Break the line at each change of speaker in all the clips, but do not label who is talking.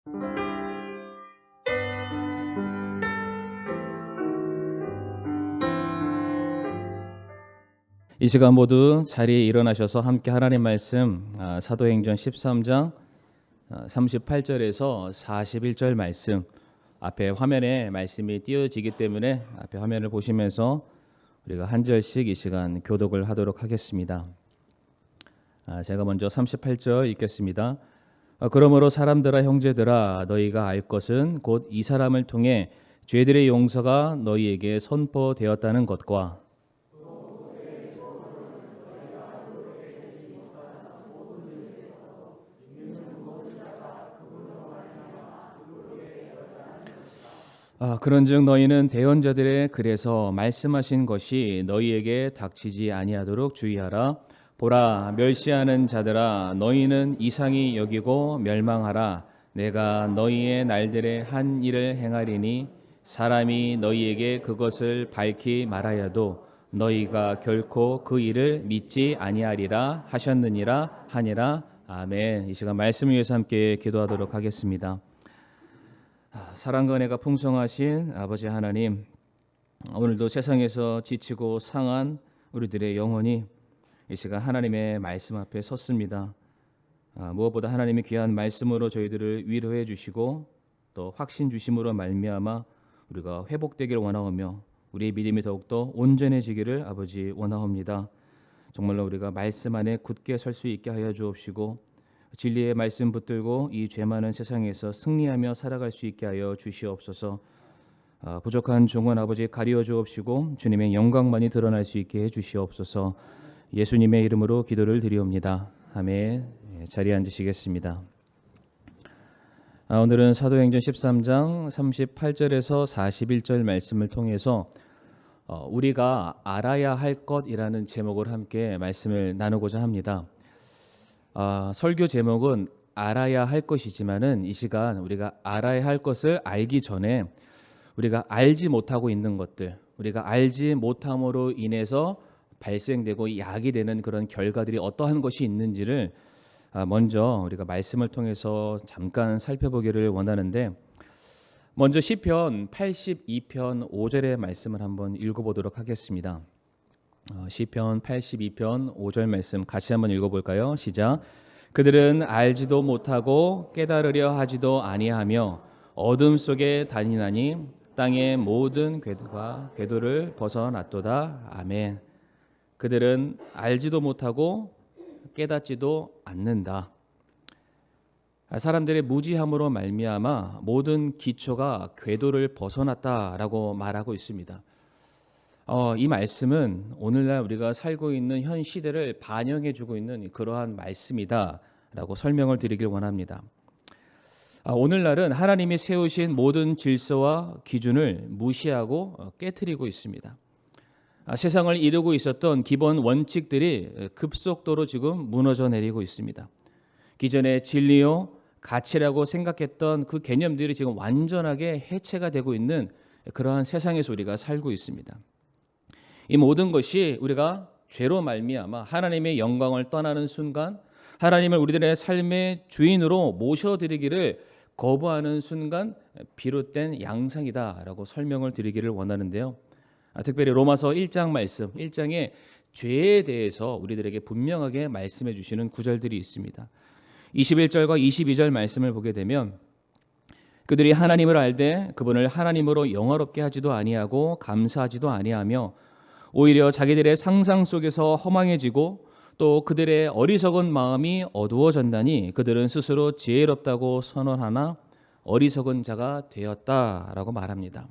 이 시간 모두 자리에 일어나셔서 함께 하나님 말씀 사도행전 13장 38절에서 41절 말씀, 앞에 화면에 말씀이 띄어지기 때문에 앞에 화면을 보시면서 우리가 한 절씩 이 시간 교독을 하도록 하겠습니다. 제가 먼저 38절 읽겠습니다. 그러므로 사람들아 형제들아 너희가 알 것은 곧 이 사람을 통해 죄들의 용서가 너희에게 선포되었다는 것과 그런즉 너희는 대언자들의 글에서 말씀하신 것이 너희에게 닥치지 아니하도록 주의하라. 보라, 멸시하는 자들아 너희는 이상히 여기고 멸망하라. 내가 너희의 날들에 한 일을 행하리니 사람이 너희에게 그것을 밝히 말하여도 너희가 결코 그 일을 믿지 아니하리라 하셨느니라 하니라. 아멘. 이 시간 말씀을 위해서 함께 기도하도록 하겠습니다. 사랑과 은혜가 풍성하신 아버지 하나님, 오늘도 세상에서 지치고 상한 우리들의 영혼이 이 시간 하나님의 말씀 앞에 섰습니다. 무엇보다 하나님의 귀한 말씀으로 저희들을 위로해 주시고 또 확신 주심으로 말미암아 우리가 회복되기를 원하오며 우리의 믿음이 더욱더 온전해지기를 아버지 원하옵니다. 정말로 우리가 말씀 안에 굳게 설 수 있게 하여 주옵시고 진리의 말씀 붙들고 이 죄 많은 세상에서 승리하며 살아갈 수 있게 하여 주시옵소서. 부족한 종은 아버지 가리워 주옵시고 주님의 영광만이 드러날 수 있게 해 주시옵소서. 예수님의 이름으로 기도를 드리옵니다. 아멘. 자리에 앉으시겠습니다. 오늘은 사도행전 13장 38절에서 41절 말씀을 통해서 우리가 알아야 할 것이라는 제목을 함께 말씀을 나누고자 합니다. 설교 제목은 알아야 할 것이지만은 이 시간 우리가 알아야 할 것을 알기 전에 우리가 알지 못하고 있는 것들, 우리가 알지 못함으로 인해서 발생되고 야기되는 그런 결과들이 어떠한 것이 있는지를 먼저 우리가 말씀을 통해서 잠깐 살펴보기를 원하는데, 먼저 시편 82편 5절의 말씀을 한번 읽어보도록 하겠습니다. 시편 82편 5절 말씀 같이 한번 읽어볼까요? 시작. 그들은 알지도 못하고 깨달으려 하지도 아니하며 어둠 속에 다니나니 땅의 모든 궤도가 궤도를 벗어났도다. 아멘. 그들은 알지도 못하고 깨닫지도 않는다. 사람들의 무지함으로 말미암아 모든 기초가 궤도를 벗어났다라고 말하고 있습니다. 이 말씀은 오늘날 우리가 살고 있는 현 시대를 반영해주고 있는 그러한 말씀이다라고 설명을 드리길 원합니다. 오늘날은 하나님이 세우신 모든 질서와 기준을 무시하고 깨트리고 있습니다. 세상을 이루고 있었던 기본 원칙들이 급속도로 지금 무너져 내리고 있습니다. 기존의 진리요, 가치라고 생각했던 그 개념들이 지금 완전하게 해체가 되고 있는 그러한 세상에서 우리가 살고 있습니다. 이 모든 것이 우리가 죄로 말미암아 하나님의 영광을 떠나는 순간, 하나님을 우리들의 삶의 주인으로 모셔드리기를 거부하는 순간 비롯된 양상이다라고 설명을 드리기를 원하는데요. 특별히 로마서 1장 말씀, 1장에 죄에 대해서 우리들에게 분명하게 말씀해 주시는 구절들이 있습니다. 21절과 22절 말씀을 보게 되면 그들이 하나님을 알되 그분을 하나님으로 영화롭게 하지도 아니하고 감사하지도 아니하며 오히려 자기들의 상상 속에서 허망해지고 또 그들의 어리석은 마음이 어두워졌다니 그들은 스스로 지혜롭다고 선언하나 어리석은 자가 되었다라고 말합니다.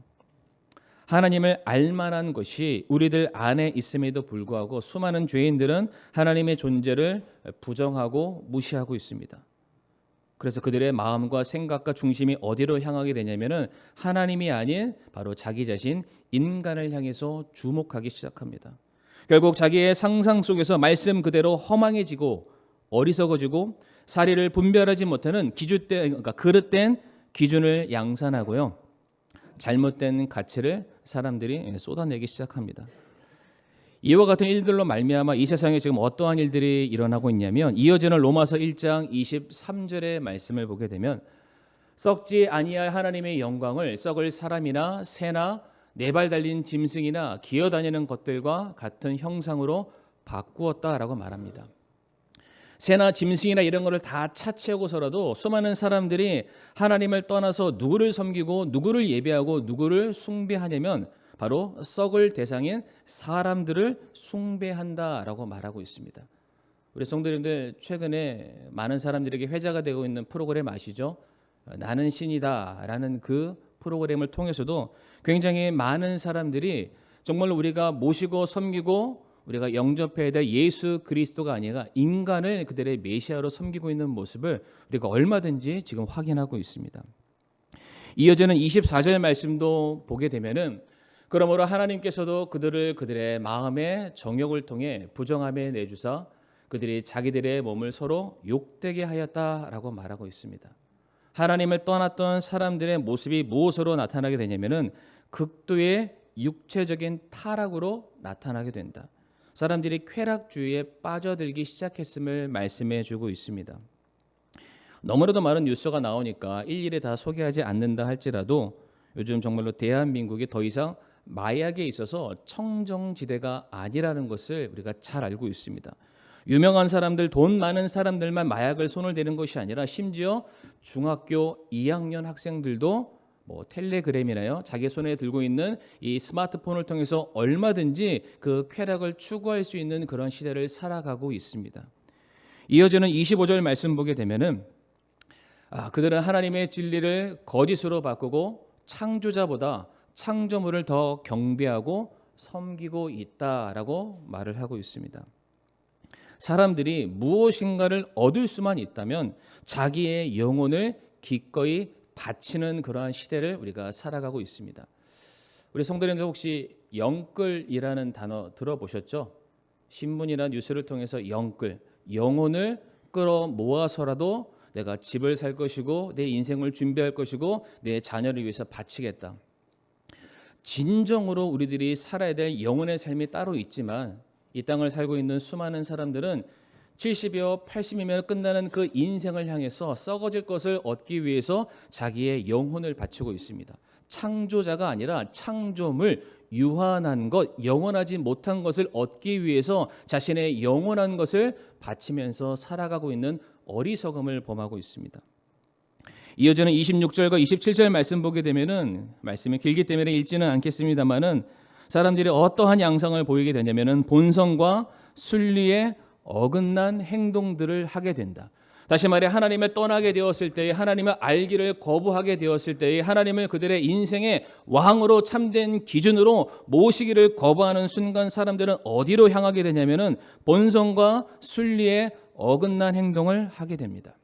하나님을 알만한 것이 우리들 안에 있음에도 불구하고 수많은 죄인들은 하나님의 존재를 부정하고 무시하고 있습니다. 그래서 그들의 마음과 생각과 중심이 어디로 향하게 되냐면은 하나님이 아닌 바로 자기 자신 인간을 향해서 주목하기 시작합니다. 결국 자기의 상상 속에서 말씀 그대로 허망해지고 어리석어지고 사리를 분별하지 못하는 그러니까 그릇된 기준을 양산하고요. 잘못된 가치를 사람들이 쏟아내기 시작합니다. 이와 같은 일들로 말미암아 이 세상에 지금 어떠한 일들이 일어나고 있냐면 이어지는 로마서 1장 23절의 말씀을 보게 되면 썩지 아니할 하나님의 영광을 썩을 사람이나 새나 네 발 달린 짐승이나 기어다니는 것들과 같은 형상으로 바꾸었다라고 말합니다. 새나 짐승이나 이런 거를 다 차치하고서라도 수많은 사람들이 하나님을 떠나서 누구를 섬기고 누구를 예배하고 누구를 숭배하냐면 바로 썩을 대상인 사람들을 숭배한다라고 말하고 있습니다. 우리 성도님들, 최근에 많은 사람들에게 회자가 되고 있는 프로그램 아시죠? 나는 신이다라는 그 프로그램을 통해서도 굉장히 많은 사람들이 정말 우리가 모시고 섬기고 우리가 영접해야 될 예수 그리스도가 아니라 인간을 그들의 메시아로 섬기고 있는 모습을 우리가 얼마든지 지금 확인하고 있습니다. 이어지는 24절 말씀도 보게 되면은 그러므로 하나님께서도 그들을 그들의 마음의 정욕을 통해 부정함에 내주사 그들이 자기들의 몸을 서로 욕되게 하였다라고 말하고 있습니다. 하나님을 떠났던 사람들의 모습이 무엇으로 나타나게 되냐면은 극도의 육체적인 타락으로 나타나게 된다. 사람들이 쾌락주의에 빠져들기 시작했음을 말씀해 주고 있습니다. 너무나도 많은 뉴스가 나오니까 일일이 다 소개하지 않는다 할지라도 요즘 정말로 대한민국이 더 이상 마약에 있어서 청정지대가 아니라는 것을 우리가 잘 알고 있습니다. 유명한 사람들, 돈 많은 사람들만 마약을 손을 대는 것이 아니라 심지어 중학교 2학년 학생들도 텔레그램이나요, 자기 손에 들고 있는 이 스마트폰을 통해서 얼마든지 그 쾌락을 추구할 수 있는 그런 시대를 살아가고 있습니다. 이어지는 25절 말씀 보게 되면은 그들은 하나님의 진리를 거짓으로 바꾸고 창조자보다 창조물을 더 경배하고 섬기고 있다라고 말을 하고 있습니다. 사람들이 무엇인가를 얻을 수만 있다면 자기의 영혼을 기꺼이 바치는 그러한 시대를 우리가 살아가고 있습니다. 우리 성도님들 혹시 영끌이라는 단어 들어보셨죠? 신문이나 뉴스를 통해서 영끌, 영혼을 끌어 모아서라도 내가 집을 살 것이고 내 인생을 준비할 것이고 내 자녀를 위해서 바치겠다. 진정으로 우리들이 살아야 될 영혼의 삶이 따로 있지만 이 땅을 살고 있는 수많은 사람들은 70이며 80이면 끝나는 그 인생을 향해서 썩어질 것을 얻기 위해서 자기의 영혼을 바치고 있습니다. 창조자가 아니라 창조물, 유한한 것, 영원하지 못한 것을 얻기 위해서 자신의 영원한 것을 바치면서 살아가고 있는 어리석음을 범하고 있습니다. 이어지는 26절과 27절 말씀 보게 되면은 말씀이 길기 때문에 읽지는 않겠습니다만은 사람들이 어떠한 양상을 보이게 되냐면은 본성과 순리에 어긋난 행동들을 하게 된다. 다시 말해 하나님을 떠나게 되었을 때에, 하나님을 알기를 거부하게 되었을 때에, 하나님을 그들의 인생의 왕으로 참된 기준으로 모시기를 거부하는 순간 사람들은 어디로 향하게 되냐면은 본성과 순리에 어긋난 행동을 하게 됩니다.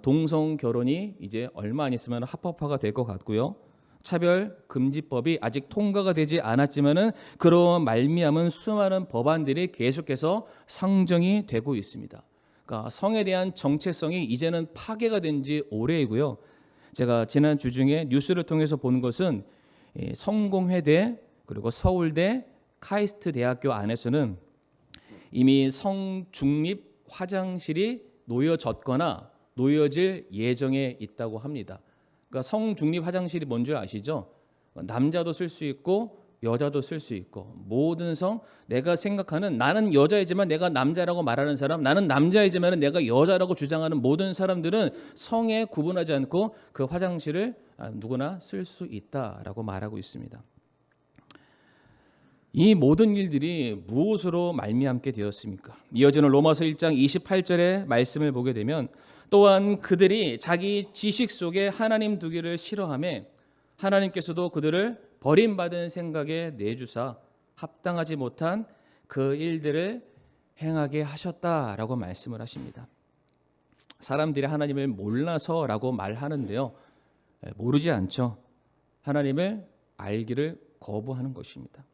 동성 결혼이 이제 얼마 안 있으면 합법화가 될 것 같고요. 차별 금지법이 아직 통과가 되지 않았지만은 그런 말미암은 수많은 법안들이 계속해서 상정이 되고 있습니다. 그러니까 성에 대한 정체성이 이제는 파괴가 된 지 오래이고요. 제가 지난 주 중에 뉴스를 통해서 본 것은 성공회대 그리고 서울대 카이스트 대학교 안에서는 이미 성중립 화장실이 놓여졌거나 놓여질 예정에 있다고 합니다. 그러니까 성중립 화장실이 뭔지 아시죠? 남자도 쓸 수 있고 여자도 쓸 수 있고 모든 성, 내가 생각하는 나는 여자이지만 내가 남자라고 말하는 사람, 나는 남자이지만 내가 여자라고 주장하는 모든 사람들은 성에 구분하지 않고 그 화장실을 누구나 쓸 수 있다라고 말하고 있습니다. 이 모든 일들이 무엇으로 말미암게 되었습니까? 이어지는 로마서 1장 28절의 말씀을 보게 되면 또한 그들이 자기 지식 속에 하나님 두기를 싫어하며 하나님께서도 그들을 버림받은 생각에 내주사 합당하지 못한 그 일들을 행하게 하셨다라고 말씀을 하십니다. 사람들이 하나님을 몰라서라고 말하는데요, 모르지 않죠. 하나님을 알기를 거부하는 것입니다.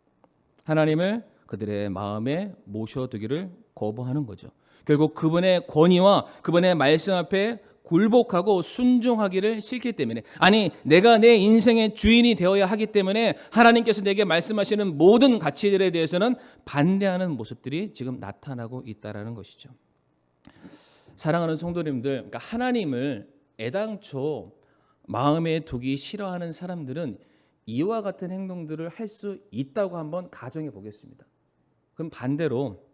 하나님을 그들의 마음에 모셔두기를 거부하는 거죠. 결국 그분의 권위와 그분의 말씀 앞에 굴복하고 순종하기를 싫기 때문에, 아니 내가 내 인생의 주인이 되어야 하기 때문에 하나님께서 내게 말씀하시는 모든 가치들에 대해서는 반대하는 모습들이 지금 나타나고 있다라는 것이죠. 사랑하는 성도님들, 그러니까 하나님을 애당초 마음에 두기 싫어하는 사람들은 이와 같은 행동들을 할 수 있다고 한번 가정해 보겠습니다. 그럼 반대로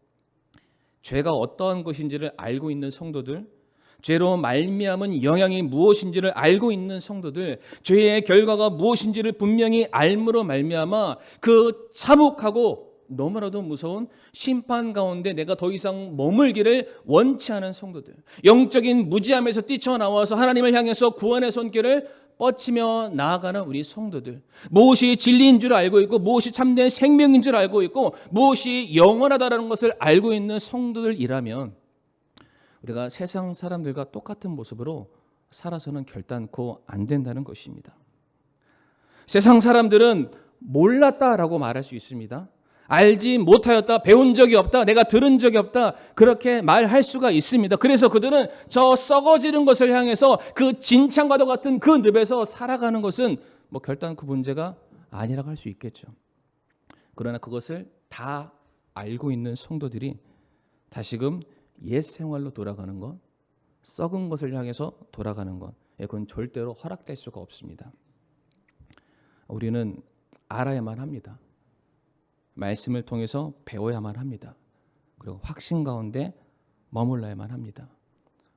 죄가 어떠한 것인지를 알고 있는 성도들, 죄로 말미암은 영향이 무엇인지를 알고 있는 성도들, 죄의 결과가 무엇인지를 분명히 알므로 말미암아 그 참혹하고 너무나도 무서운 심판 가운데 내가 더 이상 머물기를 원치 않은 성도들, 영적인 무지함에서 뛰쳐나와서 하나님을 향해서 구원의 손길을 뻗치며 나아가는 우리 성도들, 무엇이 진리인 줄 알고 있고 무엇이 참된 생명인 줄 알고 있고 무엇이 영원하다는 것을 알고 있는 성도들이라면 우리가 세상 사람들과 똑같은 모습으로 살아서는 결단코 안 된다는 것입니다. 세상 사람들은 몰랐다라고 말할 수 있습니다. 알지 못하였다, 배운 적이 없다, 내가 들은 적이 없다, 그렇게 말할 수가 있습니다. 그래서 그들은 저 썩어지는 것을 향해서 그 진창과도 같은 그 늪에서 살아가는 것은 결단코 문제가 아니라고 할 수 있겠죠. 그러나 그것을 다 알고 있는 성도들이 다시금 옛 생활로 돌아가는 것, 썩은 것을 향해서 돌아가는 것, 그건 절대로 허락될 수가 없습니다. 우리는 알아야만 합니다. 말씀을 통해서 배워야만 합니다. 그리고 확신 가운데 머물러야만 합니다.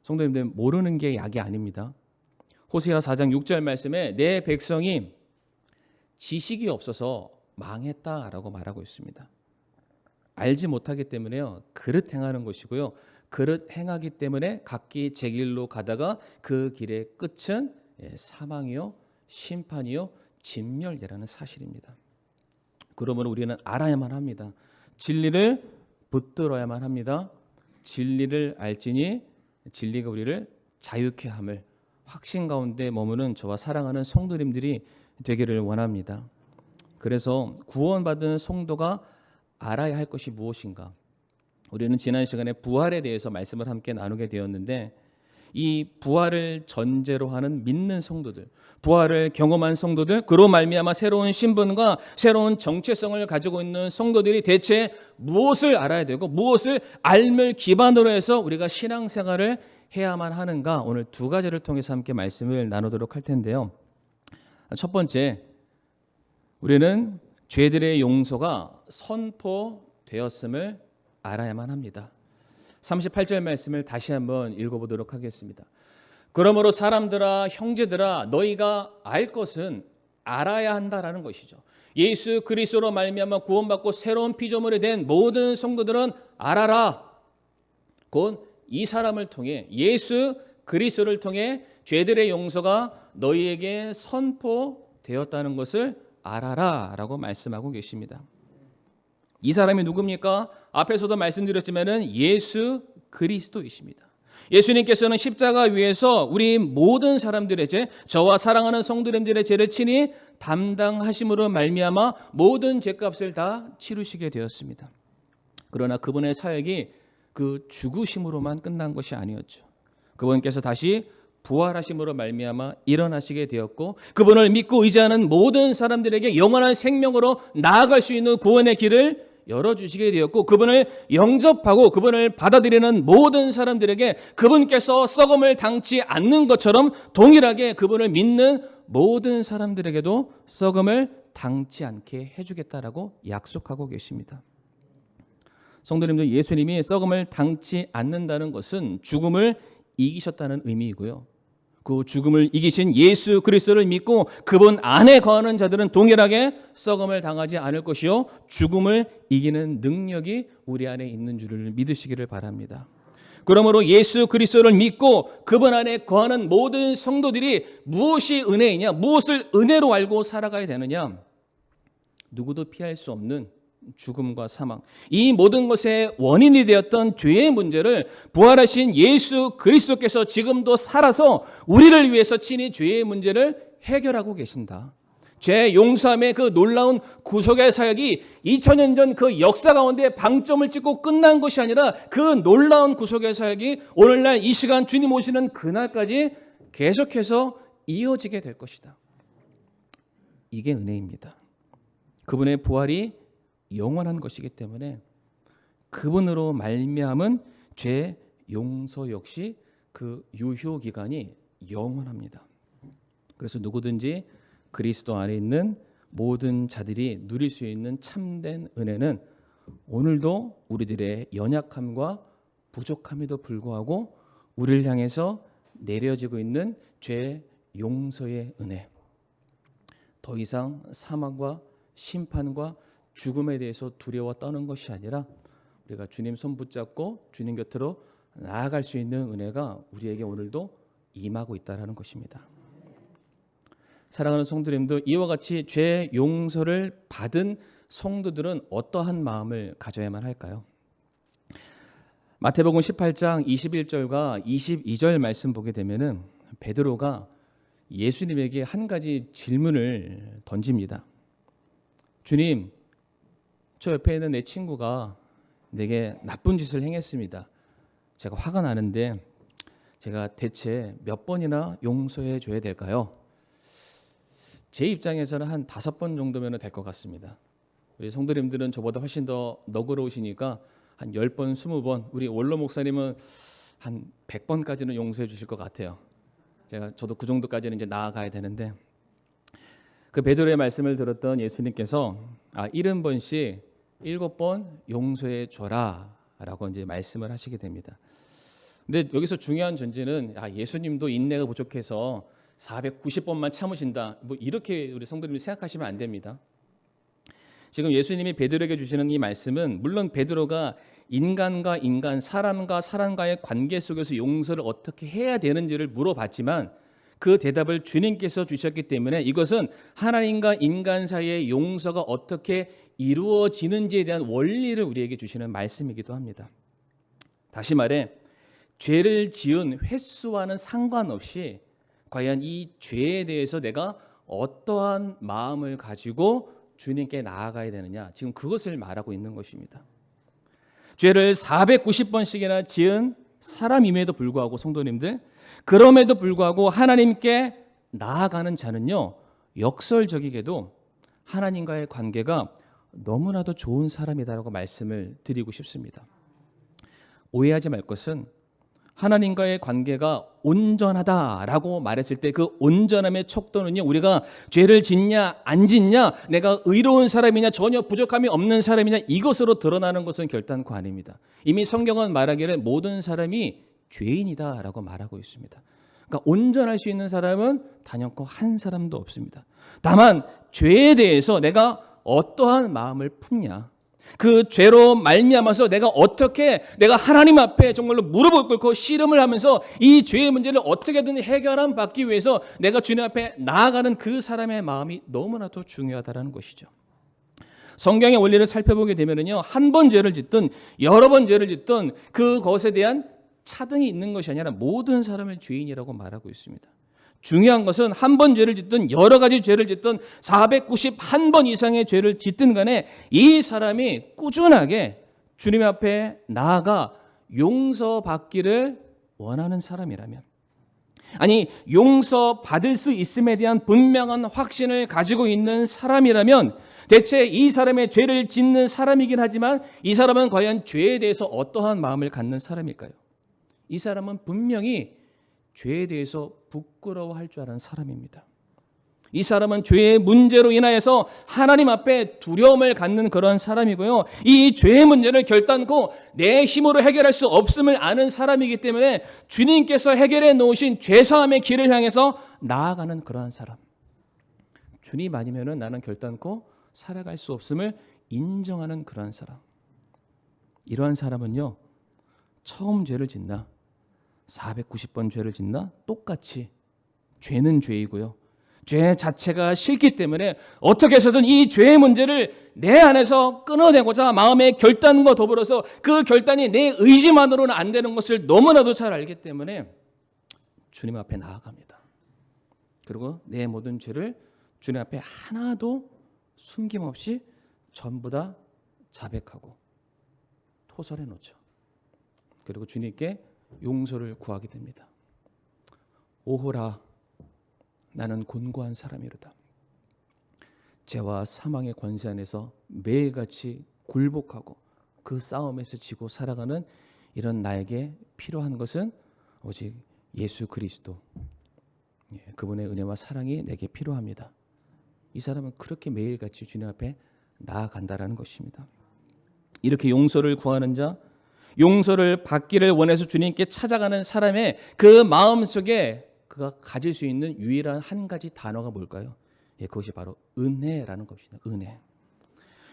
성도님들, 모르는 게 약이 아닙니다. 호세아 4장 6절 말씀에 내 백성이 지식이 없어서 망했다라고 말하고 있습니다. 알지 못하기 때문에요, 그릇 행하는 것이고요, 그릇 행하기 때문에 각기 제 길로 가다가 그 길의 끝은 사망이요 심판이요 진멸이라는 사실입니다. 그러므로 우리는 알아야만 합니다. 진리를 붙들어야만 합니다. 진리를 알지니 진리가 우리를 자유케 함을 확신 가운데 머무는 저와 사랑하는 성도님들이 되기를 원합니다. 그래서 구원받은 성도가 알아야 할 것이 무엇인가? 우리는 지난 시간에 부활에 대해서 말씀을 함께 나누게 되었는데, 이 부활을 전제로 하는 믿는 성도들, 부활을 경험한 성도들, 그로 말미암아 새로운 신분과 새로운 정체성을 가지고 있는 성도들이 대체 무엇을 알아야 되고 무엇을 알을 기반으로 해서 우리가 신앙생활을 해야만 하는가, 오늘 두 가지를 통해서 함께 말씀을 나누도록 할 텐데요. 첫 번째, 우리는 죄들의 용서가 선포되었음을 알아야만 합니다. 38절 말씀을 다시 한번 읽어보도록 하겠습니다. 그러므로 사람들아, 형제들아, 너희가 알 것은 알아야 한다라는 것이죠. 예수 그리스도로 말미암아 구원받고 새로운 피조물이 된 모든 성도들은 알아라. 곧 이 사람을 통해, 예수 그리스도를 통해 죄들의 용서가 너희에게 선포되었다는 것을 알아라 라고 말씀하고 계십니다. 이 사람이 누굽니까? 앞에서도 말씀드렸지만은 예수 그리스도이십니다. 예수님께서는 십자가 위에서 우리 모든 사람들의 죄, 저와 사랑하는 성도님들의 죄를 친히 담당하심으로 말미암아 모든 죄값을 다 치르시게 되었습니다. 그러나 그분의 사역이 그 죽으심으로만 끝난 것이 아니었죠. 그분께서 다시 부활하심으로 말미암아 일어나시게 되었고, 그분을 믿고 의지하는 모든 사람들에게 영원한 생명으로 나아갈 수 있는 구원의 길을 열어주시게 되었고, 그분을 영접하고 그분을 받아들이는 모든 사람들에게 그분께서 썩음을 당치 않는 것처럼 동일하게 그분을 믿는 모든 사람들에게도 썩음을 당치 않게 해주겠다라고 약속하고 계십니다. 성도님들, 예수님이 썩음을 당치 않는다는 것은 죽음을 이기셨다는 의미이고요, 그 죽음을 이기신 예수 그리스도를 믿고 그분 안에 거하는 자들은 동일하게 썩음을 당하지 않을 것이요, 죽음을 이기는 능력이 우리 안에 있는 줄을 믿으시기를 바랍니다. 그러므로 예수 그리스도를 믿고 그분 안에 거하는 모든 성도들이 무엇이 은혜이냐, 무엇을 은혜로 알고 살아가야 되느냐? 누구도 피할 수 없는 죽음과 사망, 이 모든 것의 원인이 되었던 죄의 문제를 부활하신 예수 그리스도께서 지금도 살아서 우리를 위해서 친히 죄의 문제를 해결하고 계신다. 죄 용서함의 그 놀라운 구속의 사역이 2000년 전 그 역사 가운데 방점을 찍고 끝난 것이 아니라, 그 놀라운 구속의 사역이 오늘날 이 시간 주님 오시는 그날까지 계속해서 이어지게 될 것이다. 이게 은혜입니다. 그분의 부활이 영원한 것이기 때문에 그분으로 말미암은 죄 용서 역시 그 유효 기간이 영원합니다. 그래서 누구든지 그리스도 안에 있는 모든 자들이 누릴 수 있는 참된 은혜는 오늘도 우리들의 연약함과 부족함에도 불구하고 우리를 향해서 내려지고 있는 죄 용서의 은혜. 더 이상 사망과 심판과 죽음에 대해서 두려워 떠는 것이 아니라 우리가 주님 손 붙잡고 주님 곁으로 나아갈 수 있는 은혜가 우리에게 오늘도 임하고 있다는 것입니다. 사랑하는 성도님들, 이와 같이 죄 용서를 받은 성도들은 어떠한 마음을 가져야만 할까요? 마태복음 18장 21절과 22절 말씀 보게 되면은 베드로가 예수님에게 한 가지 질문을 던집니다. 주님, 저 옆에 있는 내 친구가 내게 나쁜 짓을 행했습니다. 제가 화가 나는데 제가 대체 몇 번이나 용서해 줘야 될까요? 제 입장에서는 한 5번 정도면 될 것 같습니다. 우리 성도님들은 저보다 훨씬 더 너그러우시니까 한 10번, 20번, 우리 원로 목사님은 한 100번까지는 용서해 주실 것 같아요. 저도 그 정도까지는 이제 나아가야 되는데, 그 베드로의 말씀을 들었던 예수님께서 70번씩 7번 용서해 줘라라고 이제 말씀을 하시게 됩니다. 근데 여기서 중요한 전제는 예수님도 인내가 부족해서 490번만 참으신다, 뭐 이렇게 우리 성도님이 생각하시면 안 됩니다. 지금 예수님이 베드로에게 주시는 이 말씀은 물론 베드로가 인간과 인간, 사람과 사람과의 관계 속에서 용서를 어떻게 해야 되는지를 물어봤지만 그 대답을 주님께서 주셨기 때문에 이것은 하나님과 인간 사이의 용서가 어떻게 이루어지는지에 대한 원리를 우리에게 주시는 말씀이기도 합니다. 다시 말해 죄를 지은 횟수와는 상관없이 과연 이 죄에 대해서 내가 어떠한 마음을 가지고 주님께 나아가야 되느냐, 지금 그것을 말하고 있는 것입니다. 죄를 490번씩이나 지은 사람임에도 불구하고 성도님들, 그럼에도 불구하고 하나님께 나아가는 자는요, 역설적이게도 하나님과의 관계가 너무나도 좋은 사람이다라고 말씀을 드리고 싶습니다. 오해하지 말 것은 하나님과의 관계가 온전하다라고 말했을 때 그 온전함의 척도는요, 우리가 죄를 짓냐 안 짓냐, 내가 의로운 사람이냐 전혀 부족함이 없는 사람이냐 이것으로 드러나는 것은 결단코 아닙니다. 이미 성경은 말하기를 모든 사람이 죄인이다라고 말하고 있습니다. 그러니까 온전할 수 있는 사람은 단연코 한 사람도 없습니다. 다만 죄에 대해서 내가 어떠한 마음을 품냐, 그 죄로 말미암아서 내가 하나님 앞에 정말로 무릎을 꿇고 씨름을 하면서 이 죄의 문제를 어떻게든 해결함 받기 위해서 내가 주님 앞에 나아가는 그 사람의 마음이 너무나도 중요하다는 것이죠. 성경의 원리를 살펴보게 되면요, 한 번 죄를 짓든 여러 번 죄를 짓든 그것에 대한 차등이 있는 것이 아니라 모든 사람을 죄인이라고 말하고 있습니다. 중요한 것은 한 번 죄를 짓든 여러 가지 죄를 짓든 491번 이상의 죄를 짓든 간에 이 사람이 꾸준하게 주님 앞에 나아가 용서받기를 원하는 사람이라면, 아니 용서받을 수 있음에 대한 분명한 확신을 가지고 있는 사람이라면, 대체 이 사람의 죄를 짓는 사람이긴 하지만 이 사람은 과연 죄에 대해서 어떠한 마음을 갖는 사람일까요? 이 사람은 분명히 죄에 대해서 부끄러워할 줄 아는 사람입니다. 이 사람은 죄의 문제로 인하여서 하나님 앞에 두려움을 갖는 그런 사람이고요. 이 죄의 문제를 결단코 내 힘으로 해결할 수 없음을 아는 사람이기 때문에 주님께서 해결해 놓으신 죄사함의 길을 향해서 나아가는 그러한 사람. 주님 아니면은 나는 결단코 살아갈 수 없음을 인정하는 그러한 사람. 이러한 사람은요, 처음 죄를 짓나 490번 죄를 짓나 똑같이 죄는 죄이고요, 죄 자체가 싫기 때문에 어떻게 해서든 이 죄의 문제를 내 안에서 끊어내고자 마음의 결단과 더불어서 그 결단이 내 의지만으로는 안 되는 것을 너무나도 잘 알기 때문에 주님 앞에 나아갑니다. 그리고 내 모든 죄를 주님 앞에 하나도 숨김없이 전부 다 자백하고 토설해 놓죠. 그리고 주님께 용서를 구하게 됩니다. 오호라, 나는 곤고한 사람이로다. 죄와 사망의 권세 안에서 매일같이 굴복하고 그 싸움에서 지고 살아가는 이런 나에게 필요한 것은 오직 예수 그리스도, 그분의 은혜와 사랑이 내게 필요합니다. 이 사람은 그렇게 매일같이 주님 앞에 나아간다라는 것입니다. 이렇게 용서를 구하는 자, 용서를 받기를 원해서 주님께 찾아가는 사람의 그 마음속에 그가 가질 수 있는 유일한 한 가지 단어가 뭘까요? 그것이 바로 은혜라는 것입니다. 은혜.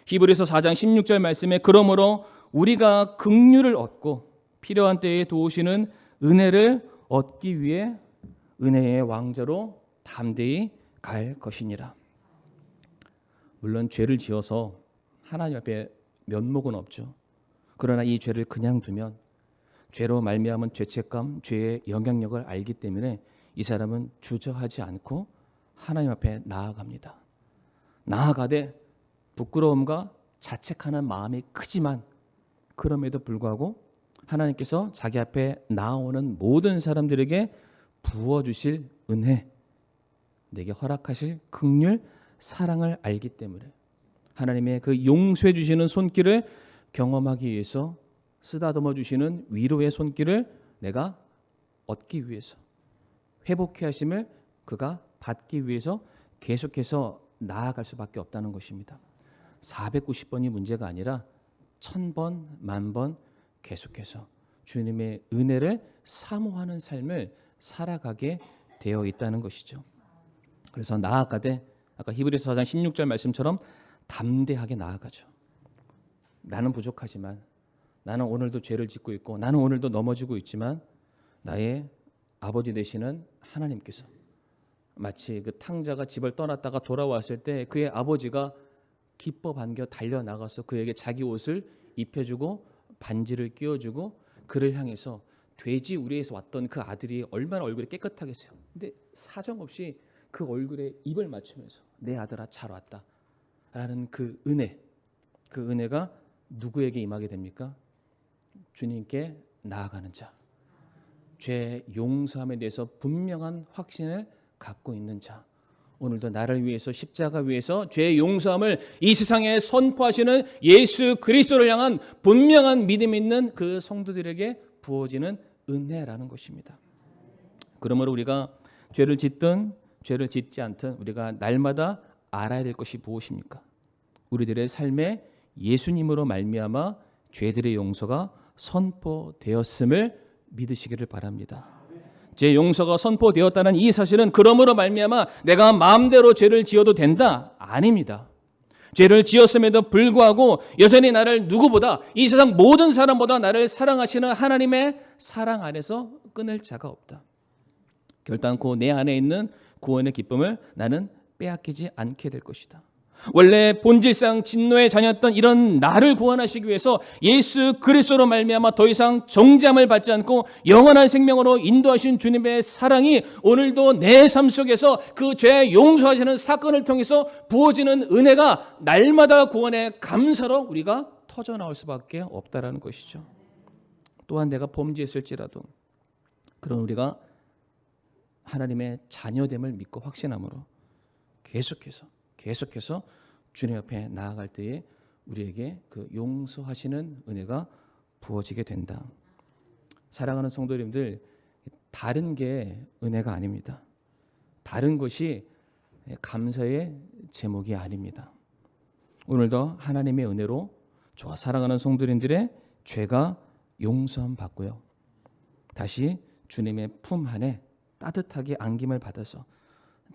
히브리서 4장 16절 말씀에 그러므로 우리가 긍휼을 얻고 필요한 때에 도우시는 은혜를 얻기 위해 은혜의 왕자로 담대히 갈 것이니라. 물론 죄를 지어서 하나님 앞에 면목은 없죠. 그러나 이 죄를 그냥 두면 죄로 말미암은 죄책감, 죄의 영향력을 알기 때문에 이 사람은 주저하지 않고 하나님 앞에 나아갑니다. 나아가되 부끄러움과 자책하는 마음이 크지만 그럼에도 불구하고 하나님께서 자기 앞에 나아오는 모든 사람들에게 부어주실 은혜, 내게 허락하실 긍휼, 사랑을 알기 때문에 하나님의 그 용서해 주시는 손길을 경험하기 위해서 쓰다듬어 주시는 위로의 손길을 내가 얻기 위해서 회복해 하심을 그가 받기 위해서 계속해서 나아갈 수밖에 없다는 것입니다. 490번이 문제가 아니라 1000번, 10,000번 계속해서 주님의 은혜를 사모하는 삶을 살아가게 되어 있다는 것이죠. 그래서 나아가되 아까 히브리서 4장 16절 말씀처럼 담대하게 나아가죠. 나는 부족하지만, 나는 오늘도 죄를 짓고 있고, 나는 오늘도 넘어지고 있지만 나의 아버지 되시는 하나님께서 마치 그 탕자가 집을 떠났다가 돌아왔을 때 그의 아버지가 기뻐 반겨 달려나가서 그에게 자기 옷을 입혀주고 반지를 끼워주고 그를 향해서 돼지 우리에서 왔던 그 아들이 얼마나 얼굴이 깨끗하겠어요. 근데 사정없이 그 얼굴에 입을 맞추면서 내 아들아 잘 왔다 라는 그 은혜, 그 은혜가 누구에게 임하게 됩니까? 주님께 나아가는 자, 죄 용서함에 대해서 분명한 확신을 갖고 있는 자, 오늘도 나를 위해서 십자가 위에서 죄 용서함을 이 세상에 선포하시는 예수 그리스도를 향한 분명한 믿음 있는 그 성도들에게 부어지는 은혜라는 것입니다. 그러므로 우리가 죄를 짓든 죄를 짓지 않든 우리가 날마다 알아야 될 것이 무엇입니까? 우리들의 삶에 예수님으로 말미암아 죄들의 용서가 선포되었음을 믿으시기를 바랍니다. 제 용서가 선포되었다는 이 사실은 그러므로 말미암아 내가 마음대로 죄를 지어도 된다? 아닙니다. 죄를 지었음에도 불구하고 여전히 나를 누구보다 이 세상 모든 사람보다 나를 사랑하시는 하나님의 사랑 안에서 끊을 자가 없다. 결단코 내 안에 있는 구원의 기쁨을 나는 빼앗기지 않게 될 것이다. 원래 본질상 진노의 자녀였던 이런 나를 구원하시기 위해서 예수 그리스도로 말미암아 더 이상 정죄함을 받지 않고 영원한 생명으로 인도하신 주님의 사랑이 오늘도 내 삶 속에서 그 죄 용서하시는 사건을 통해서 부어지는 은혜가 날마다 구원의 감사로 우리가 터져나올 수밖에 없다라는 것이죠. 또한 내가 범죄했을지라도 그런 우리가 하나님의 자녀됨을 믿고 확신함으로 계속해서 주님 앞에 나아갈 때에 우리에게 그 용서하시는 은혜가 부어지게 된다. 사랑하는 성도님들, 다른 게 은혜가 아닙니다. 다른 것이 감사의 제목이 아닙니다. 오늘도 하나님의 은혜로 저와 사랑하는 성도님들의 죄가 용서함 받고요. 다시 주님의 품 안에 따뜻하게 안김을 받아서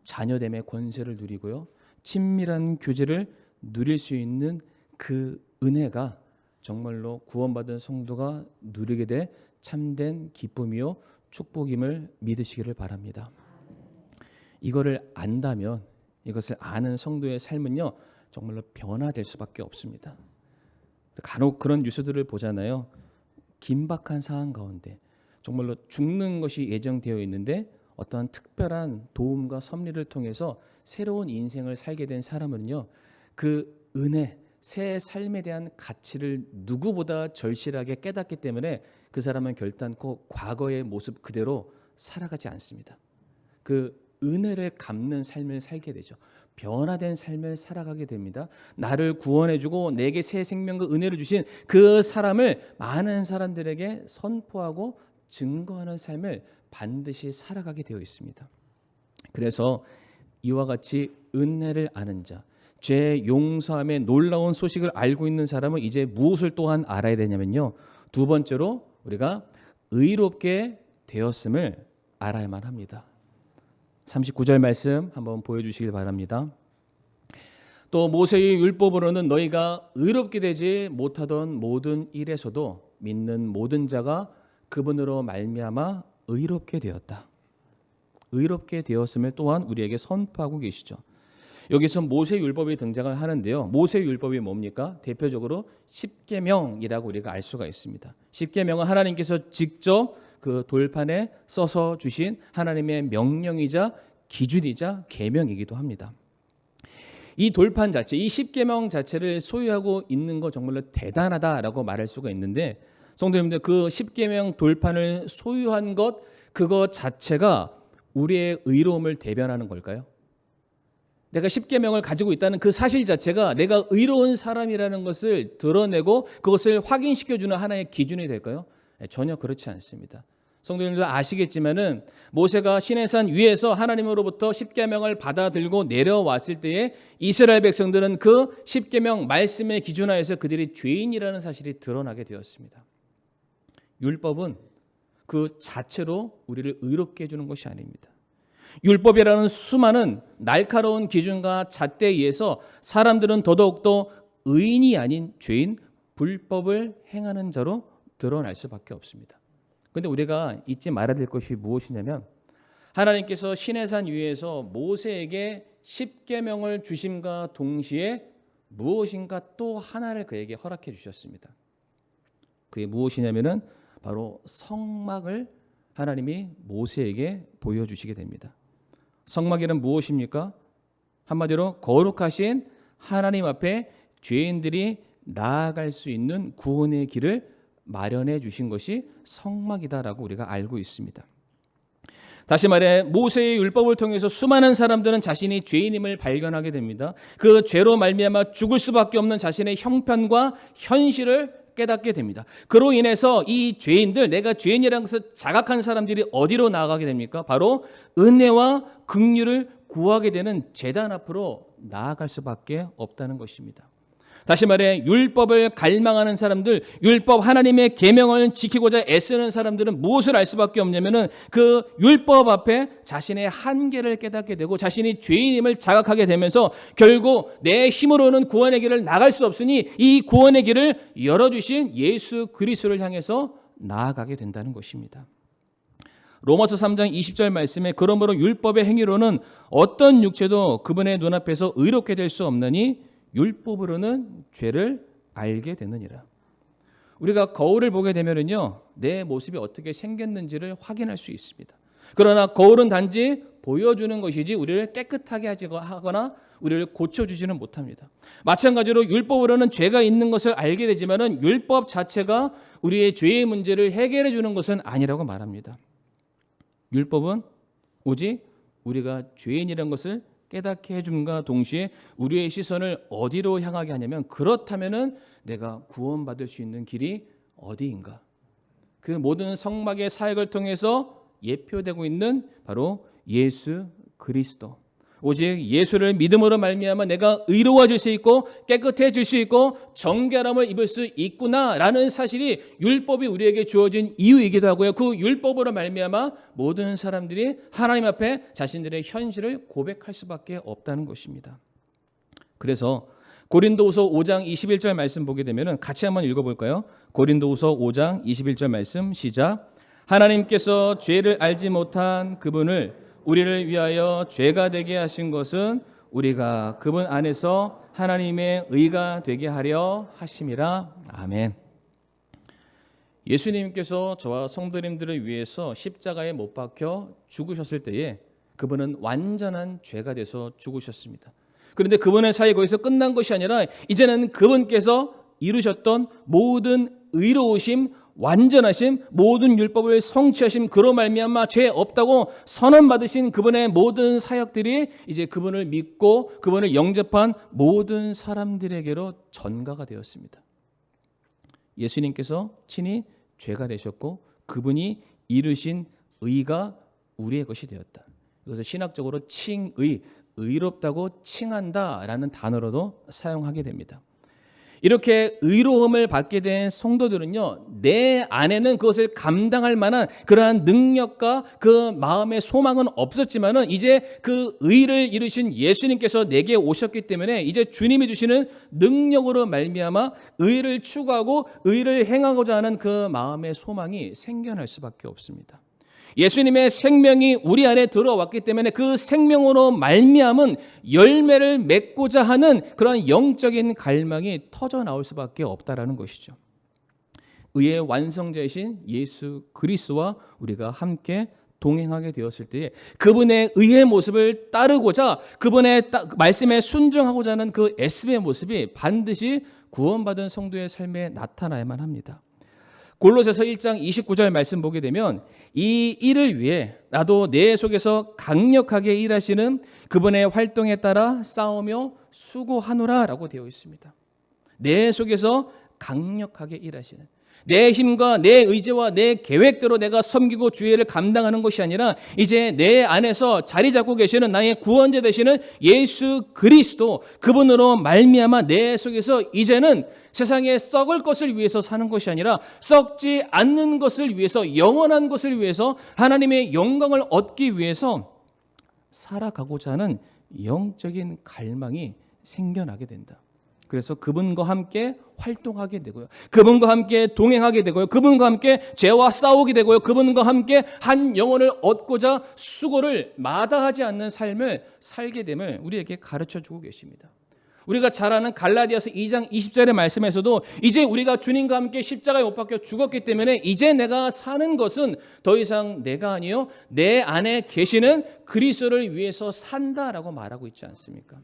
자녀됨의 권세를 누리고요. 친밀한 교제를 누릴 수 있는 그 은혜가 정말로 구원받은 성도가 누리게 될 참된 기쁨이요 축복임을 믿으시기를 바랍니다. 이거를 안다면, 이것을 아는 성도의 삶은요 정말로 변화될 수밖에 없습니다. 간혹 그런 뉴스들을 보잖아요. 긴박한 상황 가운데 정말로 죽는 것이 예정되어 있는데 어떤 특별한 도움과 섭리를 통해서 새로운 인생을 살게 된 사람은요, 그 은혜, 새 삶에 대한 가치를 누구보다 절실하게 깨닫기 때문에 그 사람은 결단코 과거의 모습 그대로 살아가지 않습니다. 그 은혜를 갚는 삶을 살게 되죠. 변화된 삶을 살아가게 됩니다. 나를 구원해주고 내게 새 생명과 은혜를 주신 그 사람을 많은 사람들에게 선포하고 증거하는 삶을 반드시 살아가게 되어 있습니다. 그래서 이와 같이 은혜를 아는 자, 죄 용서함의 놀라운 소식을 알고 있는 사람은 이제 무엇을 또한 알아야 되냐면요. 두 번째로 우리가 의롭게 되었음을 알아야만 합니다. 39절 말씀 한번 보여주시길 바랍니다. 또 모세의 율법으로는 너희가 의롭게 되지 못하던 모든 일에서도 믿는 모든 자가 그분으로 말미암아 의롭게 되었다. 의롭게 되었음을 또한 우리에게 선포하고 계시죠. 여기서 모세 율법이 등장을 하는데요. 모세 율법이 뭡니까? 대표적으로 십계명이라고 우리가 알 수가 있습니다. 십계명은 하나님께서 직접 그 돌판에 써서 주신 하나님의 명령이자 기준이자 계명이기도 합니다. 이 돌판 자체, 이 십계명 자체를 소유하고 있는 거 정말로 대단하다라고 말할 수가 있는데, 성도님들, 그 십계명 돌판을 소유한 것, 그거 자체가 우리의 의로움을 대변하는 걸까요? 내가 십계명을 가지고 있다는 그 사실 자체가 내가 의로운 사람이라는 것을 드러내고 그것을 확인시켜주는 하나의 기준이 될까요? 전혀 그렇지 않습니다. 성도님들 아시겠지만은 모세가 시내산 위에서 하나님으로부터 십계명을 받아들고 내려왔을 때에 이스라엘 백성들은 그 십계명 말씀의 기준하에서 그들이 죄인이라는 사실이 드러나게 되었습니다. 율법은 그 자체로 우리를 의롭게 해주는 것이 아닙니다. 율법이라는 수많은 날카로운 기준과 잣대에 의해서 사람들은 더더욱더 의인이 아닌 죄인, 불법을 행하는 자로 드러날 수밖에 없습니다. 그런데 우리가 잊지 말아야 될 것이 무엇이냐면, 하나님께서 시내산 위에서 모세에게 십계명을 주심과 동시에 무엇인가 또 하나를 그에게 허락해 주셨습니다. 그게 무엇이냐면은 바로 성막을 하나님이 모세에게 보여주시게 됩니다. 성막에는 무엇입니까? 한마디로 거룩하신 하나님 앞에 죄인들이 나아갈 수 있는 구원의 길을 마련해 주신 것이 성막이다라고 우리가 알고 있습니다. 다시 말해 모세의 율법을 통해서 수많은 사람들은 자신이 죄인임을 발견하게 됩니다. 그 죄로 말미암아 죽을 수밖에 없는 자신의 형편과 현실을 깨닫게 됩니다. 그로 인해서 이 죄인들, 내가 죄인이라는 것을 자각한 사람들이 어디로 나아가게 됩니까? 바로 은혜와 긍휼을 구하게 되는 제단 앞으로 나아갈 수밖에 없다는 것입니다. 다시 말해 율법을 갈망하는 사람들, 율법 하나님의 계명을 지키고자 애쓰는 사람들은 무엇을 알 수밖에 없냐면은 그 율법 앞에 자신의 한계를 깨닫게 되고 자신이 죄인임을 자각하게 되면서 결국 내 힘으로는 구원의 길을 나갈 수 없으니 이 구원의 길을 열어주신 예수 그리스도를 향해서 나아가게 된다는 것입니다. 로마서 3장 20절 말씀에 그러므로 율법의 행위로는 어떤 육체도 그분의 눈앞에서 의롭게 될 수 없느니 율법으로는 죄를 알게 되느니라. 우리가 거울을 보게 되면은요, 내 모습이 어떻게 생겼는지를 확인할 수 있습니다. 그러나 거울은 단지 보여주는 것이지 우리를 깨끗하게 하거나 우리를 고쳐주지는 못합니다. 마찬가지로 율법으로는 죄가 있는 것을 알게 되지만은 율법 자체가 우리의 죄의 문제를 해결해 주는 것은 아니라고 말합니다. 율법은 오직 우리가 죄인이라는 것을 깨닫게 해줌과 동시에 우리의 시선을 어디로 향하게 하냐면, 그렇다면은 내가 구원받을 수 있는 길이 어디인가? 그 모든 성막의 사역을 통해서 예표되고 있는 바로 예수 그리스도, 오직 예수를 믿음으로 말미암아 내가 의로워질 수 있고 깨끗해질 수 있고 정결함을 입을 수 있구나라는 사실이 율법이 우리에게 주어진 이유이기도 하고요. 그 율법으로 말미암아 모든 사람들이 하나님 앞에 자신들의 현실을 고백할 수밖에 없다는 것입니다. 그래서 고린도후서 5장 21절 말씀 보게 되면 같이 한번 읽어볼까요? 고린도후서 5장 21절 말씀 시작. 하나님께서 죄를 알지 못한 그분을 우리를 위하여 죄가 되게 하신 것은 우리가 그분 안에서 하나님의 의가 되게 하려 하심이라. 아멘. 예수님께서 저와 성도님들을 위해서 십자가에 못 박혀 죽으셨을 때에 그분은 완전한 죄가 돼서 죽으셨습니다. 그런데 그분의 사역이 거기서 끝난 것이 아니라 이제는 그분께서 이루셨던 모든 의로우심, 완전하심, 모든 율법을 성취하심, 그로 말미암아 죄 없다고 선언받으신 그분의 모든 사역들이 이제 그분을 믿고 그분을 영접한 모든 사람들에게로 전가가 되었습니다. 예수님께서 친히 죄가 되셨고 그분이 이루신 의가 우리의 것이 되었다. 이것을 신학적으로 칭의, 의롭다고 칭한다라는 단어로도 사용하게 됩니다. 이렇게 의로움을 받게 된 성도들은요, 내 안에는 그것을 감당할 만한 그러한 능력과 그 마음의 소망은 없었지만은 이제 그 의를 이루신 예수님께서 내게 오셨기 때문에 이제 주님이 주시는 능력으로 말미암아 의를 추구하고 의를 행하고자 하는 그 마음의 소망이 생겨날 수밖에 없습니다. 예수님의 생명이 우리 안에 들어왔기 때문에 그 생명으로 말미암은 열매를 맺고자 하는 그런 영적인 갈망이 터져 나올 수밖에 없다라는 것이죠. 의의 완성자이신 예수 그리스도와 우리가 함께 동행하게 되었을 때에 그분의 의의 모습을 따르고자 그분의 말씀에 순종하고자 하는 그 애씀의 모습이 반드시 구원받은 성도의 삶에 나타나야만 합니다. 골로새서 1장 29절 말씀 보게 되면 이 일을 위해 나도 내 속에서 강력하게 일하시는 그분의 활동에 따라 싸우며 수고하노라 라고 되어 있습니다. 내 속에서 강력하게 일하시는, 내 힘과 내 의지와 내 계획대로 내가 섬기고 주의를 감당하는 것이 아니라 이제 내 안에서 자리 잡고 계시는 나의 구원자 되시는 예수 그리스도, 그분으로 말미암아 내 속에서 이제는 세상에 썩을 것을 위해서 사는 것이 아니라 썩지 않는 것을 위해서, 영원한 것을 위해서, 하나님의 영광을 얻기 위해서 살아가고자 하는 영적인 갈망이 생겨나게 된다. 그래서 그분과 함께 활동하게 되고요, 그분과 함께 동행하게 되고요, 그분과 함께 죄와 싸우게 되고요, 그분과 함께 한 영혼을 얻고자 수고를 마다하지 않는 삶을 살게 됨을 우리에게 가르쳐주고 계십니다. 우리가 잘 아는 갈라디아서 2장 20절의 말씀에서도 이제 우리가 주님과 함께 십자가에 못 박혀 죽었기 때문에 이제 내가 사는 것은 더 이상 내가 아니요 내 안에 계시는 그리스도를 위해서 산다라고 말하고 있지 않습니까?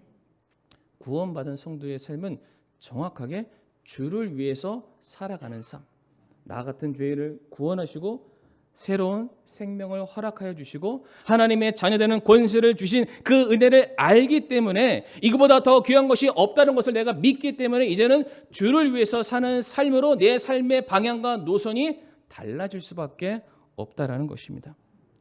구원받은 성도의 삶은 정확하게 주를 위해서 살아가는 삶, 나 같은 죄인을 구원하시고 새로운 생명을 허락하여 주시고 하나님의 자녀되는 권세를 주신 그 은혜를 알기 때문에 이거보다 더 귀한 것이 없다는 것을 내가 믿기 때문에 이제는 주를 위해서 사는 삶으로 내 삶의 방향과 노선이 달라질 수밖에 없다라는 것입니다.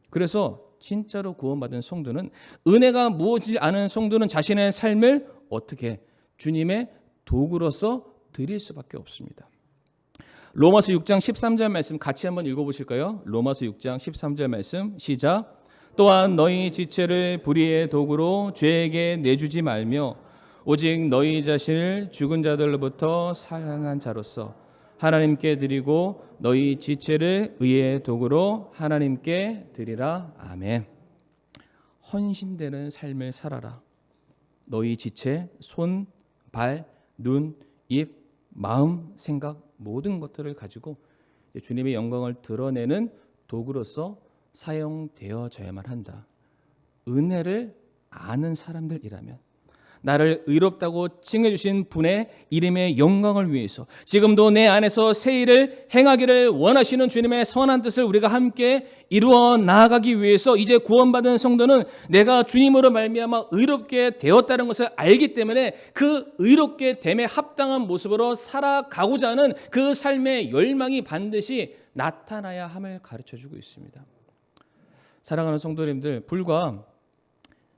그래서 진짜로 구원받은 성도는, 은혜가 무엇이지 않은 성도는 자신의 삶을 어떻게 주님의 도구로서 드릴 수밖에 없습니다. 로마서 6장 13절 말씀 같이 한번 읽어보실까요? 로마서 6장 13절 말씀 시작. 또한 너희 지체를 불의의 도구로 죄에게 내주지 말며 오직 너희 자신을 죽은 자들로부터 살아난 자로서 하나님께 드리고 너희 지체를 의의 도구로 하나님께 드리라. 아멘. 헌신되는 삶을 살아라. 너희 지체, 손, 발, 눈, 입, 마음, 생각 모든 것들을 가지고 주님의 영광을 드러내는 도구로서 사용되어져야만 한다. 은혜를 아는 사람들이라면, 나를 의롭다고 칭해주신 분의 이름의 영광을 위해서 지금도 내 안에서 새 일을 행하기를 원하시는 주님의 선한 뜻을 우리가 함께 이루어 나아가기 위해서 이제 구원받은 성도는 내가 주님으로 말미암아 의롭게 되었다는 것을 알기 때문에 그 의롭게 됨에 합당한 모습으로 살아가고자 하는 그 삶의 열망이 반드시 나타나야 함을 가르쳐주고 있습니다. 사랑하는 성도님들, 불과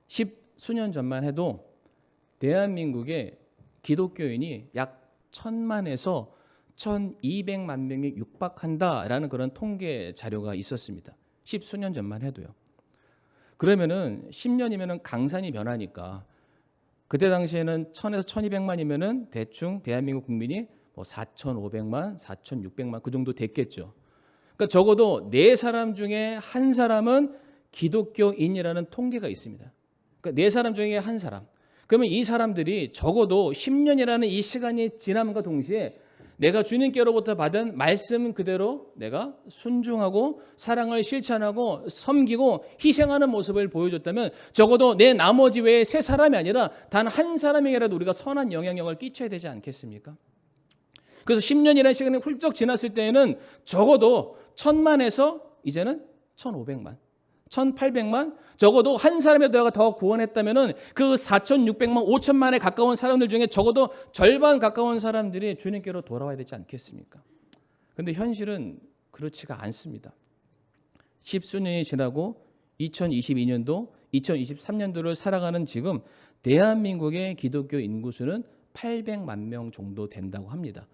10수년 전만 해도 대한민국의 기독교인이 약 1000만에서 1200만 명이 육박한다라는 그런 통계 자료가 있었습니다. 10수년 전만 해도요. 그러면은 10년이면은 강산이 변하니까 그때 당시에는 1000에서 1200만이면은 대충 대한민국 국민이 뭐 4500만, 4600만 그 정도 됐겠죠. 그러니까 적어도 4사람 중에 1사람은 기독교인이라는 통계가 있습니다. 그러니까 4사람 중에 1사람. 그러면 이 사람들이 적어도 10년이라는 이 시간이 지남과 동시에 내가 주님께로부터 받은 말씀 그대로 내가 순종하고 사랑을 실천하고 섬기고 희생하는 모습을 보여줬다면 적어도 내 나머지 외에 3사람이 아니라 단 1사람에게라도 우리가 선한 영향력을 끼쳐야 되지 않겠습니까? 그래서 10년이라는 시간이 훌쩍 지났을 때에는 적어도 1000만에서 이제는 1500만, 1800만, 적어도 1사람이라도 내가 더 구원했다면은 그 4600만, 5000만에 가까운 사람들 중에 적어도 절반 가까운 사람들이 주님께로 돌아와야 되지 않겠습니까? 그런데 현실은 그렇지가 않습니다. 10수년이 지나고 2022년도 2023년도를 살아가는 지금 대한민국의 기독교 인구수는 800만 명 정도 된다고 합니다.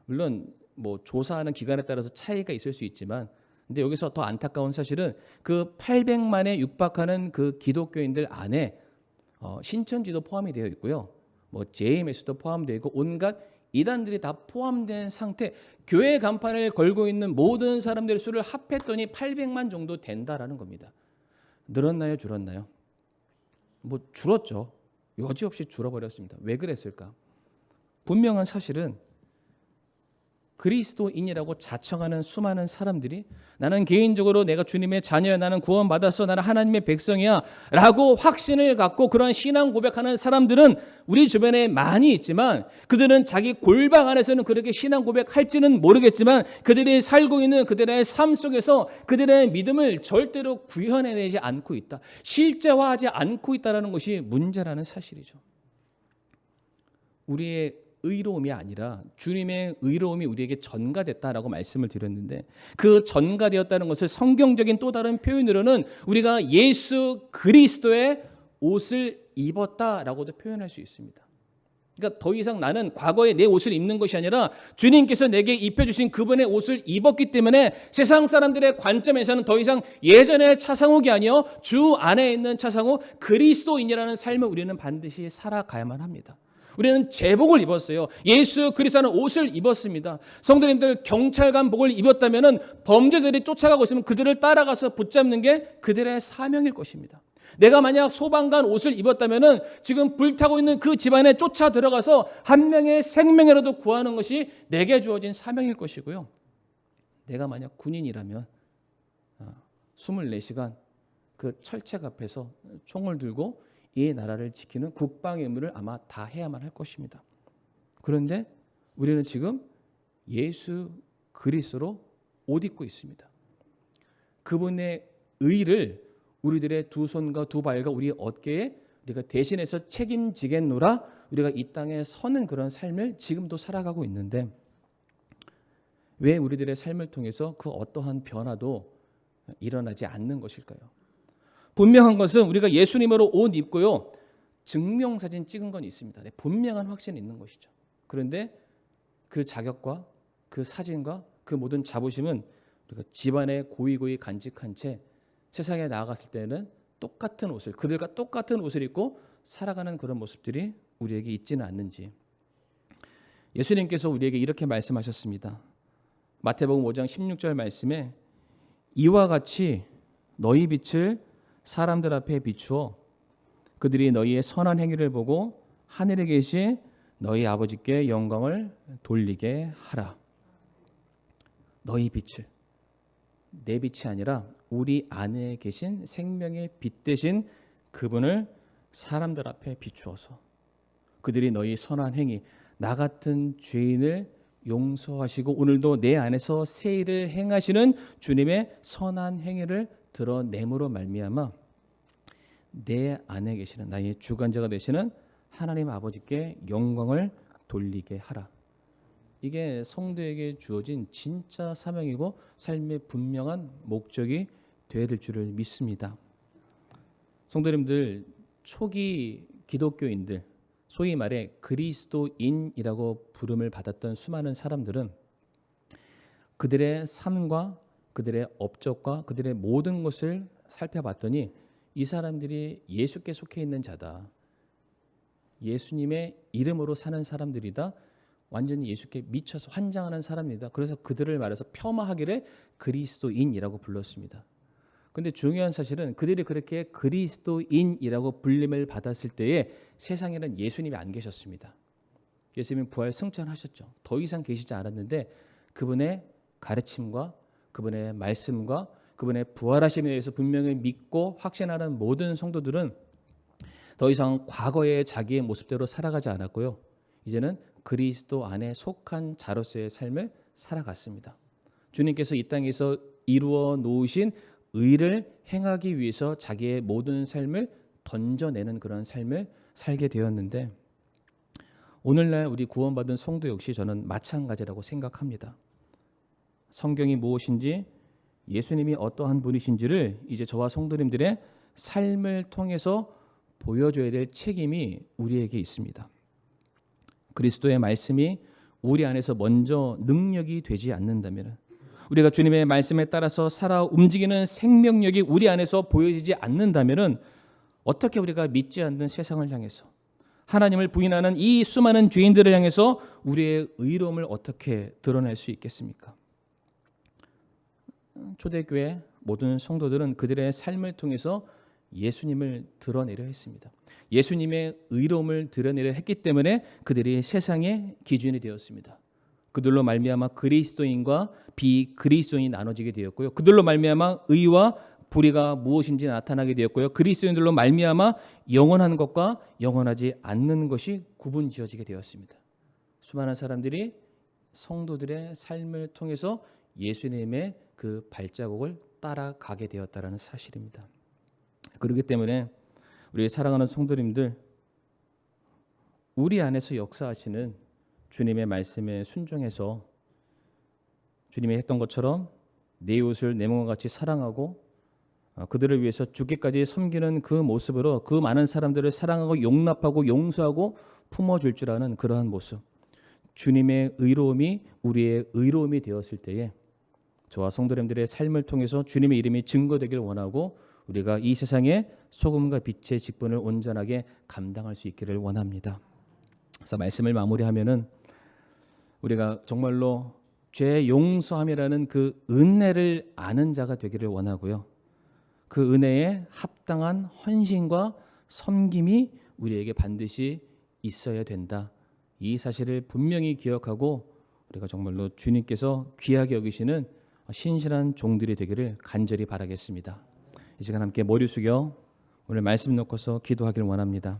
물론 뭐 조사하는 기관에 따라서 차이가 있을 수 있지만, 근데 여기서 더 안타까운 사실은 그 800만에 육박하는 그 기독교인들 안에 신천지도 포함이 되어 있고요, 뭐 JMS도 포함되어 있고 온갖 이단들이 다 포함된 상태, 교회 간판을 걸고 있는 모든 사람들의 수를 합했더니 800만 정도 된다라는 겁니다. 늘었나요, 줄었나요? 뭐 줄었죠. 여지없이 줄어버렸습니다. 왜 그랬을까? 분명한 사실은 그리스도인이라고 자청하는 수많은 사람들이 나는 개인적으로 내가 주님의 자녀야, 나는 구원받았어, 나는 하나님의 백성이야 라고 확신을 갖고 그런 신앙 고백하는 사람들은 우리 주변에 많이 있지만, 그들은 자기 골방 안에서는 그렇게 신앙 고백할지는 모르겠지만 그들이 살고 있는 그들의 삶 속에서 그들의 믿음을 절대로 구현해내지 않고 있다, 실제화하지 않고 있다는 것이 문제라는 사실이죠. 우리의 의로움이 아니라 주님의 의로움이 우리에게 전가됐다라고 말씀을 드렸는데, 그 전가되었다는 것을 성경적인 또 다른 표현으로는 우리가 예수 그리스도의 옷을 입었다라고도 표현할 수 있습니다. 그러니까 더 이상 나는 과거에 내 옷을 입는 것이 아니라 주님께서 내게 입혀주신 그분의 옷을 입었기 때문에 세상 사람들의 관점에서는 더 이상 예전의 차상욱이 아니요 주 안에 있는 차상욱 그리스도인이라는 삶을 우리는 반드시 살아가야만 합니다. 우리는 제복을 입었어요. 예수 그리스도는 옷을 입었습니다. 성도님들, 경찰관복을 입었다면 범죄들이 쫓아가고 있으면 그들을 따라가서 붙잡는 게 그들의 사명일 것입니다. 내가 만약 소방관 옷을 입었다면 지금 불타고 있는 그 집안에 쫓아 들어가서 한 명의 생명이라도 구하는 것이 내게 주어진 사명일 것이고요. 내가 만약 군인이라면 24시간 그 철책 앞에서 총을 들고 이 나라를 지키는 국방의 의무를 아마 다 해야만 할 것입니다. 그런데 우리는 지금 예수 그리스도로 옷 입고 있습니다. 그분의 의를 우리들의 두 손과 두 발과 우리 어깨에 우리가 대신해서 책임지겠노라, 우리가 이 땅에 서는 그런 삶을 지금도 살아가고 있는데, 왜 우리들의 삶을 통해서 그 어떠한 변화도 일어나지 않는 것일까요? 분명한 것은 우리가 예수님으로 옷 입고요, 증명사진 찍은 건 있습니다. 분명한 확신이 있는 것이죠. 그런데 그 자격과 그 사진과 그 모든 자부심은 우리가 집안에 고이고이 간직한 채 세상에 나아갔을 때는 똑같은 옷을, 그들과 똑같은 옷을 입고 살아가는 그런 모습들이 우리에게 있지는 않는지. 예수님께서 우리에게 이렇게 말씀하셨습니다. 마태복음 5장 16절 말씀에 이와 같이 너희 빛을 사람들 앞에 비추어 그들이 너희의 선한 행위를 보고 하늘에 계신 너희 아버지께 영광을 돌리게 하라. 너희 빛을, 내 빛이 아니라 우리 안에 계신 생명의 빛 대신 그분을 사람들 앞에 비추어서 그들이 너희 선한 행위, 나 같은 죄인을 용서하시고 오늘도 내 안에서 새 일을 행하시는 주님의 선한 행위를 드러냄으로 말미암아 내 안에 계시는 나의 주관자가 되시는 하나님 아버지께 영광을 돌리게 하라. 이게 성도에게 주어진 진짜 사명이고 삶의 분명한 목적이 되어야 될 줄을 믿습니다. 성도님들, 초기 기독교인들, 소위 말해 그리스도인이라고 부름을 받았던 수많은 사람들은 그들의 삶과 그들의 업적과 그들의 모든 것을 살펴봤더니 이 사람들이 예수께 속해 있는 자다, 예수님의 이름으로 사는 사람들이다, 완전히 예수께 미쳐서 환장하는 사람이다. 그래서 그들을 말해서 폄하하기를 그리스도인이라고 불렀습니다. 그런데 중요한 사실은 그들이 그렇게 그리스도인이라고 불림을 받았을 때에 세상에는 예수님이 안 계셨습니다. 예수님은 부활 승천하셨죠. 더 이상 계시지 않았는데 그분의 가르침과 그분의 말씀과 그분의 부활하심에 대해서 분명히 믿고 확신하는 모든 성도들은 더 이상 과거의 자기의 모습대로 살아가지 않았고요, 이제는 그리스도 안에 속한 자로서의 삶을 살아갔습니다. 주님께서 이 땅에서 이루어 놓으신 의를 행하기 위해서 자기의 모든 삶을 던져내는 그런 삶을 살게 되었는데, 오늘날 우리 구원받은 성도 역시 저는 마찬가지라고 생각합니다. 성경이 무엇인지, 예수님이 어떠한 분이신지를 이제 저와 성도님들의 삶을 통해서 보여줘야 될 책임이 우리에게 있습니다. 그리스도의 말씀이 우리 안에서 먼저 능력이 되지 않는다면, 우리가 주님의 말씀에 따라서 살아 움직이는 생명력이 우리 안에서 보여지지 않는다면, 어떻게 우리가 믿지 않는 세상을 향해서, 하나님을 부인하는 이 수많은 죄인들을 향해서 우리의 의로움을 어떻게 드러낼 수 있겠습니까? 초대교회 모든 성도들은 그들의 삶을 통해서 예수님을 드러내려 했습니다. 예수님의 의로움을 드러내려 했기 때문에 그들이 세상의 기준이 되었습니다. 그들로 말미암아 그리스도인과 비그리스도인이 나눠지게 되었고요. 그들로 말미암아 의와 불의가 무엇인지 나타나게 되었고요. 그리스도인들로 말미암아 영원한 것과 영원하지 않는 것이 구분지어지게 되었습니다. 수많은 사람들이 성도들의 삶을 통해서 예수님의 그 발자국을 따라가게 되었다는 사실입니다. 그렇기 때문에 우리 사랑하는 성도님들, 우리 안에서 역사하시는 주님의 말씀에 순종해서 주님이 했던 것처럼 내 이웃을 내 몸과 같이 사랑하고 그들을 위해서 죽기까지 섬기는 그 모습으로 그 많은 사람들을 사랑하고 용납하고 용서하고 품어줄 줄 아는 그러한 모습, 주님의 의로움이 우리의 의로움이 되었을 때에 저와 성도님들의 삶을 통해서 주님의 이름이 증거되길 원하고, 우리가 이 세상에 소금과 빛의 직분을 온전하게 감당할 수 있기를 원합니다. 그래서 말씀을 마무리하면은, 우리가 정말로 죄 용서함이라는 그 은혜를 아는 자가 되기를 원하고요. 그 은혜에 합당한 헌신과 섬김이 우리에게 반드시 있어야 된다. 이 사실을 분명히 기억하고 우리가 정말로 주님께서 귀하게 여기시는 신실한 종들이 되기를 간절히 바라겠습니다. 이 시간 함께 머리 숙여 오늘 말씀 놓고서 기도하기를 원합니다.